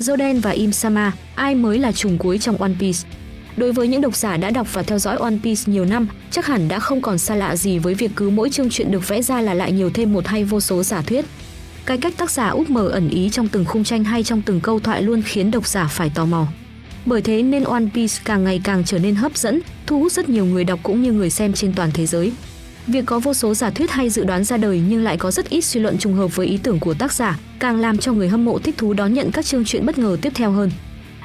Zoden và Im Sama, ai mới là trùng cuối trong One Piece? Đối với những độc giả đã đọc và theo dõi One Piece nhiều năm, chắc hẳn đã không còn xa lạ gì với việc cứ mỗi chương truyện được vẽ ra là lại nhiều thêm một hay vô số giả thuyết. Cái cách tác giả úp mở ẩn ý trong từng khung tranh hay trong từng câu thoại luôn khiến độc giả phải tò mò. Bởi thế nên One Piece càng ngày càng trở nên hấp dẫn, thu hút rất nhiều người đọc cũng như người xem trên toàn thế giới. Việc có vô số giả thuyết hay dự đoán ra đời nhưng lại có rất ít suy luận trùng hợp với ý tưởng của tác giả, càng làm cho người hâm mộ thích thú đón nhận các chương truyện bất ngờ tiếp theo hơn.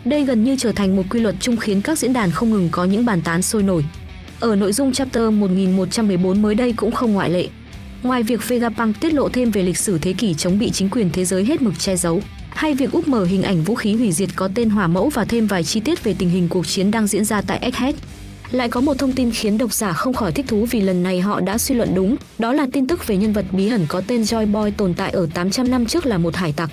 Đây gần như trở thành một quy luật chung khiến các diễn đàn không ngừng có những bàn tán sôi nổi. Ở nội dung chapter 1114 mới đây cũng không ngoại lệ. Ngoài việc Vegapunk tiết lộ thêm về lịch sử thế kỷ chống bị chính quyền thế giới hết mực che giấu, hay việc úp mở hình ảnh vũ khí hủy diệt có tên Hỏa Mẫu và thêm vài chi tiết về tình hình cuộc chiến đang diễn ra tại Egghead, lại có một thông tin khiến độc giả không khỏi thích thú vì lần này họ đã suy luận đúng, đó là tin tức về nhân vật bí ẩn có tên Joy Boy tồn tại ở 800 năm trước là một hải tặc.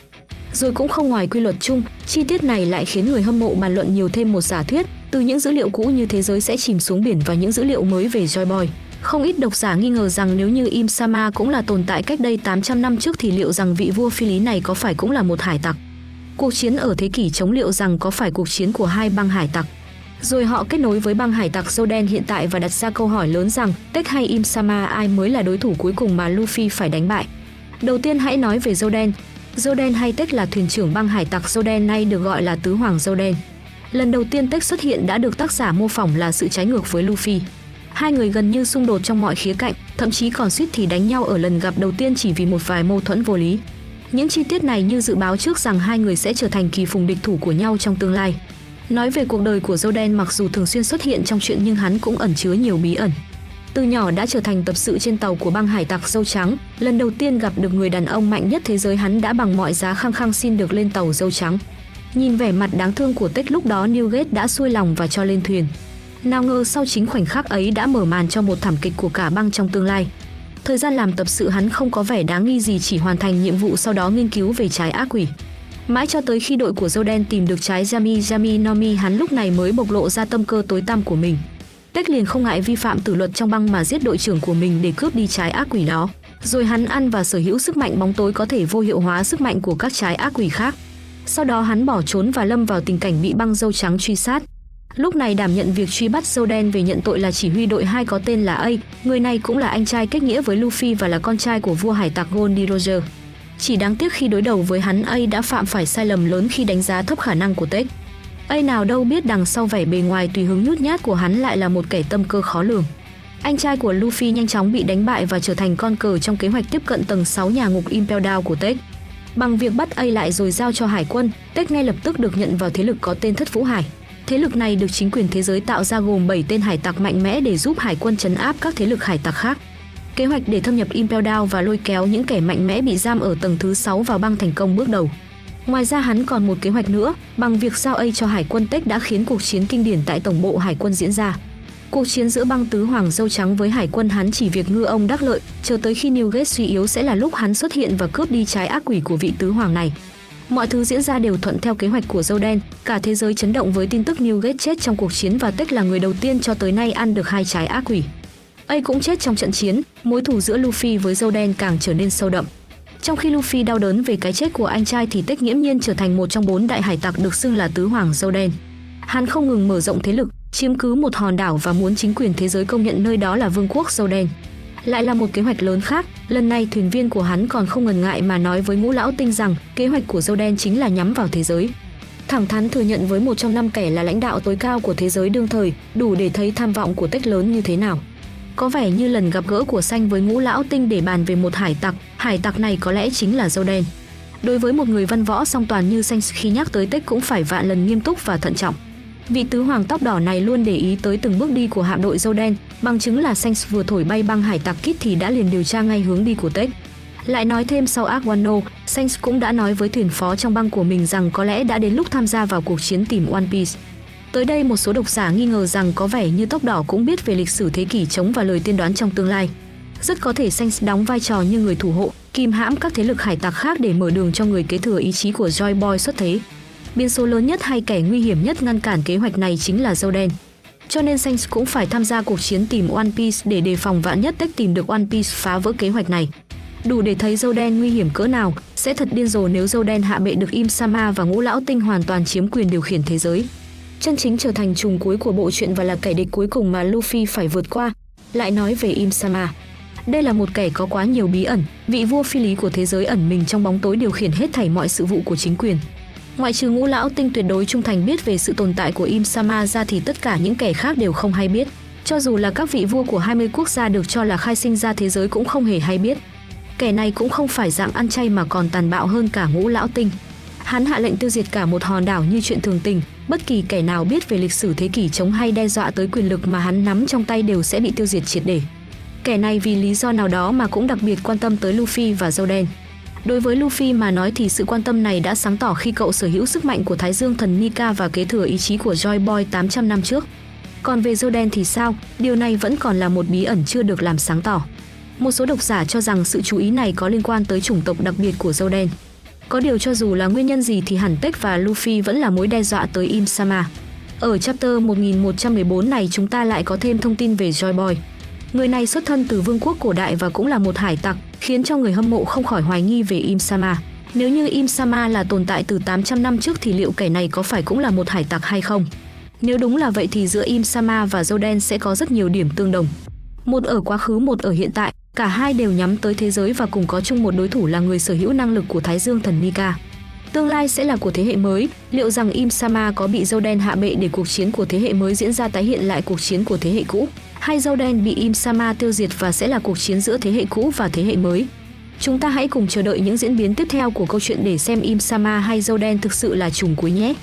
Rồi cũng không ngoài quy luật chung, chi tiết này lại khiến người hâm mộ bàn luận nhiều thêm một giả thuyết, từ những dữ liệu cũ như thế giới sẽ chìm xuống biển và những dữ liệu mới về Joy Boy. Không ít độc giả nghi ngờ rằng nếu như Im Sama cũng là tồn tại cách đây 800 năm trước thì liệu rằng vị vua phi lý này có phải cũng là một hải tặc? Cuộc chiến ở thế kỷ chống liệu rằng có phải cuộc chiến của hai băng hải tặc? Rồi họ kết nối với băng hải tặc Zoden hiện tại và đặt ra câu hỏi lớn rằng Tech hay Im Sama ai mới là đối thủ cuối cùng mà Luffy phải đánh bại? Đầu tiên hãy nói về Zoden. Zoden hay Tech là thuyền trưởng băng hải tặc Zoden, nay được gọi là Tứ Hoàng Zoden. Lần đầu tiên Tech xuất hiện đã được tác giả mô phỏng là sự trái ngược với Luffy. Hai người gần như xung đột trong mọi khía cạnh, thậm chí còn suýt thì đánh nhau ở lần gặp đầu tiên chỉ vì một vài mâu thuẫn vô lý. Những chi tiết này như dự báo trước rằng hai người sẽ trở thành kỳ phùng địch thủ của nhau trong tương lai. Nói về cuộc đời của Zoden, mặc dù thường xuyên xuất hiện trong truyện nhưng hắn cũng ẩn chứa nhiều bí ẩn. Từ nhỏ đã trở thành tập sự trên tàu của băng hải tặc Dâu Trắng, lần đầu tiên gặp được người đàn ông mạnh nhất thế giới hắn đã bằng mọi giá khăng khăng xin được lên tàu Dâu Trắng. Nhìn vẻ mặt đáng thương của Tech lúc đó Newgate đã xuôi lòng và cho lên thuyền. Nào ngờ sau chính khoảnh khắc ấy đã mở màn cho một thảm kịch của cả băng trong tương lai. Thời gian làm tập sự hắn không có vẻ đáng nghi gì, chỉ hoàn thành nhiệm vụ sau đó nghiên cứu về trái ác quỷ. Mãi cho tới khi đội của Zoden tìm được trái Yami Nomi, hắn lúc này mới bộc lộ ra tâm cơ tối tăm của mình. Tech liền không ngại vi phạm tử luật trong băng mà giết đội trưởng của mình để cướp đi trái ác quỷ đó. Rồi hắn ăn và sở hữu sức mạnh bóng tối có thể vô hiệu hóa sức mạnh của các trái ác quỷ khác. Sau đó hắn bỏ trốn và lâm vào tình cảnh bị băng Dâu Trắng truy sát. Lúc này đảm nhận việc truy bắt Zoden về nhận tội là chỉ huy đội 2 có tên là A. Người này cũng là anh trai kết nghĩa với Luffy và là con trai của vua hải tặc Goldie Roger. Chỉ đáng tiếc khi đối đầu với hắn, A đã phạm phải sai lầm lớn khi đánh giá thấp khả năng của Tech. A nào đâu biết đằng sau vẻ bề ngoài tùy hứng nhút nhát của hắn lại là một kẻ tâm cơ khó lường. Anh trai của Luffy nhanh chóng bị đánh bại và trở thành con cờ trong kế hoạch tiếp cận tầng 6 nhà ngục Impel Down của Tech. Bằng việc bắt A lại rồi giao cho hải quân, Tech ngay lập tức được nhận vào thế lực có tên Thất Vũ Hải. Thế lực này được chính quyền thế giới tạo ra gồm 7 tên hải tặc mạnh mẽ để giúp hải quân trấn áp các thế lực hải tặc khác. Kế hoạch để thâm nhập Impel Down và lôi kéo những kẻ mạnh mẽ bị giam ở tầng thứ 6 vào băng thành công bước đầu. Ngoài ra hắn còn một kế hoạch nữa, bằng việc giao A cho hải quân Tech đã khiến cuộc chiến kinh điển tại tổng bộ hải quân diễn ra. Cuộc chiến giữa băng Tứ Hoàng Dâu Trắng với hải quân hắn chỉ việc ngư ông đắc lợi, chờ tới khi Newgate suy yếu sẽ là lúc hắn xuất hiện và cướp đi trái ác quỷ của vị Tứ Hoàng này. Mọi thứ diễn ra đều thuận theo kế hoạch của Zoden, cả thế giới chấn động với tin tức Newgate chết trong cuộc chiến và Tech là người đầu tiên cho tới nay ăn được 2 trái ác quỷ. A cũng chết trong trận chiến, mối thù giữa Luffy với Zoden càng trở nên sâu đậm. Trong khi Luffy đau đớn về cái chết của anh trai thì Tech nghiễm nhiên trở thành một trong 4 đại hải tặc được xưng là Tứ Hoàng Zoden. Hắn không ngừng mở rộng thế lực, chiếm cứ một hòn đảo và muốn chính quyền thế giới công nhận nơi đó là vương quốc Zoden. Lại là một kế hoạch lớn khác, lần này thuyền viên của hắn còn không ngần ngại mà nói với Ngũ Lão Tinh rằng kế hoạch của Zoden chính là nhắm vào thế giới. Thẳng thắn thừa nhận với một trong 5 kẻ là lãnh đạo tối cao của thế giới đương thời, đủ để thấy tham vọng của Tech lớn như thế nào. Có vẻ như lần gặp gỡ của Xanh với Ngũ Lão Tinh để bàn về một hải tặc này có lẽ chính là Zoden. Đối với một người văn võ song toàn như Xanh, khi nhắc tới Tech cũng phải vạn lần nghiêm túc và thận trọng. Vị Tứ Hoàng tóc đỏ này luôn để ý tới từng bước đi của hạm đội Zoden, bằng chứng là Xanh vừa thổi bay băng hải tặc Kid thì đã liền điều tra ngay hướng đi của Tech. Lại nói thêm sau Arc Wano, Xanh cũng đã nói với thuyền phó trong băng của mình rằng có lẽ đã đến lúc tham gia vào cuộc chiến tìm One Piece. Tới đây một số độc giả nghi ngờ rằng có vẻ như tóc đỏ cũng biết về lịch sử thế kỷ chống và lời tiên đoán trong tương lai. Rất có thể Xanh đóng vai trò như người thủ hộ, kìm hãm các thế lực hải tặc khác để mở đường cho người kế thừa ý chí của Joy Boy xuất thế. Biến số lớn nhất hay kẻ nguy hiểm nhất ngăn cản kế hoạch này chính là Zoden. Cho nên Xanh cũng phải tham gia cuộc chiến tìm One Piece để đề phòng vạn nhất Tech tìm được One Piece phá vỡ kế hoạch này. Đủ để thấy dâu đen nguy hiểm cỡ nào, sẽ thật điên rồ nếu dâu đen hạ bệ được Im Sama và Ngũ Lão Tinh hoàn toàn chiếm quyền điều khiển thế giới. Chân chính trở thành trùng cuối của bộ truyện và là kẻ địch cuối cùng mà Luffy phải vượt qua. Lại nói về Im Sama. Đây là một kẻ có quá nhiều bí ẩn, vị vua phi lý của thế giới ẩn mình trong bóng tối điều khiển hết thảy mọi sự vụ của chính quyền. Ngoại trừ Ngũ Lão Tinh tuyệt đối trung thành biết về sự tồn tại của Im Sama ra thì tất cả những kẻ khác đều không hay biết. Cho dù là các vị vua của 20 quốc gia được cho là khai sinh ra thế giới cũng không hề hay biết. Kẻ này cũng không phải dạng ăn chay mà còn tàn bạo hơn cả Ngũ Lão Tinh. Hắn hạ lệnh tiêu diệt cả một hòn đảo như chuyện thường tình, bất kỳ kẻ nào biết về lịch sử thế kỷ chống hay đe dọa tới quyền lực mà hắn nắm trong tay đều sẽ bị tiêu diệt triệt để. Kẻ này vì lý do nào đó mà cũng đặc biệt quan tâm tới Luffy và dâu đen. Đối với Luffy mà nói thì sự quan tâm này đã sáng tỏ khi cậu sở hữu sức mạnh của Thái Dương Thần Nika và kế thừa ý chí của Joy Boy 800 năm trước. Còn về dâu đen thì sao? Điều này vẫn còn là một bí ẩn chưa được làm sáng tỏ. Một số độc giả cho rằng sự chú ý này có liên quan tới chủng tộc đặc biệt của dâu đen. Có điều cho dù là nguyên nhân gì thì hẳn Tech và Luffy vẫn là mối đe dọa tới Im Sama. Ở chapter 1114 này chúng ta lại có thêm thông tin về Joy Boy. Người này xuất thân từ vương quốc cổ đại và cũng là một hải tặc, khiến cho người hâm mộ không khỏi hoài nghi về Im Sama. Nếu như Im Sama là tồn tại từ 800 năm trước thì liệu kẻ này có phải cũng là một hải tặc hay không? Nếu đúng là vậy thì giữa Im Sama và dâu đen sẽ có rất nhiều điểm tương đồng. Một ở quá khứ, một ở hiện tại, cả hai đều nhắm tới thế giới và cùng có chung một đối thủ là người sở hữu năng lực của Thái Dương Thần Nika. Tương lai sẽ là của thế hệ mới, liệu rằng Im Sama có bị dâu đen hạ bệ để cuộc chiến của thế hệ mới diễn ra tái hiện lại cuộc chiến của thế hệ cũ, hay dâu đen bị Im Sama tiêu diệt và sẽ là cuộc chiến giữa thế hệ cũ và thế hệ mới? Chúng ta hãy cùng chờ đợi những diễn biến tiếp theo của câu chuyện để xem Im Sama hay dâu đen thực sự là trùng cuối nhé.